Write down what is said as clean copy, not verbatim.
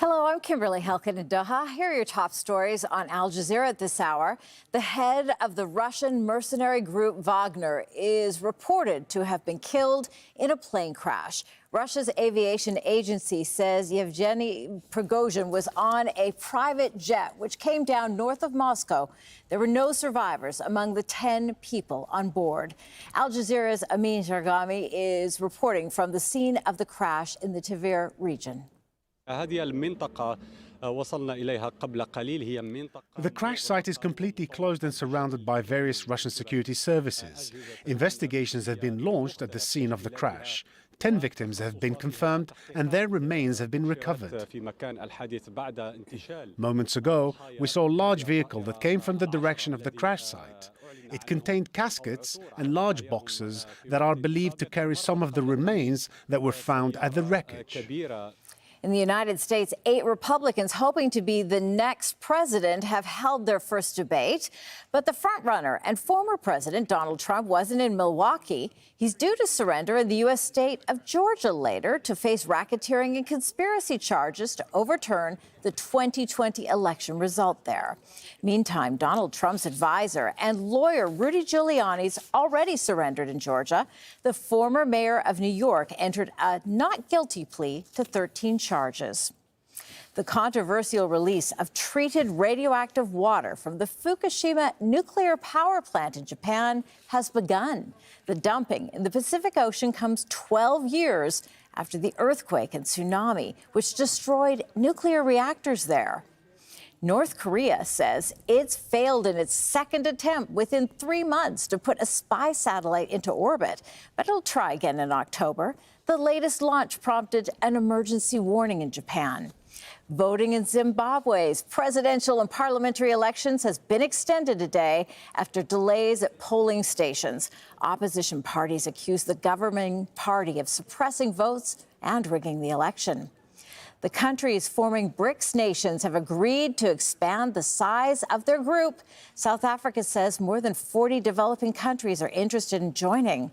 Hello, I'm Kimberly Helkin in Doha. Here are your top stories on Al Jazeera at this hour. The head of the Russian mercenary group Wagner is reported to have been killed in a plane crash. Russia's aviation agency says Yevgeny Prigozhin was on a private jet which came down north of Moscow. There were no survivors among the 10 people on board. Al Jazeera's Amin Jargami is reporting from the scene of the crash in the Tver region. The crash site is completely closed and surrounded by various Russian security services. Investigations have been launched at the scene of the crash. 10 victims have been confirmed and their remains have been recovered. Moments ago, we saw a large vehicle that came from the direction of the crash site. It contained caskets and large boxes that are believed to carry some of the remains that were found at the wreckage. In the United States, 8 Republicans hoping to be the next president have held their first debate. But the frontrunner and former President Donald Trump wasn't in Milwaukee. He's due to surrender in the U.S. state of Georgia later to face racketeering and conspiracy charges to overturn the 2020 election result there. Meantime, Donald Trump's advisor and lawyer Rudy Giuliani's already surrendered in Georgia. The former mayor of New York entered a not guilty plea to 13 charges. The controversial release of treated radioactive water from the Fukushima nuclear power plant in Japan has begun. The dumping in the Pacific Ocean comes 12 years after the earthquake and tsunami, which destroyed nuclear reactors there. North Korea says it's failed in its second attempt within 3 months to put a spy satellite into orbit, but it'll try again in October. The latest launch prompted an emergency warning in Japan. Voting in Zimbabwe's presidential and parliamentary elections has been extended today after delays at polling stations. Opposition parties accuse the governing party of suppressing votes and rigging the election. The countries forming BRICS nations have agreed to expand the size of their group. South Africa says more than 40 developing countries are interested in joining.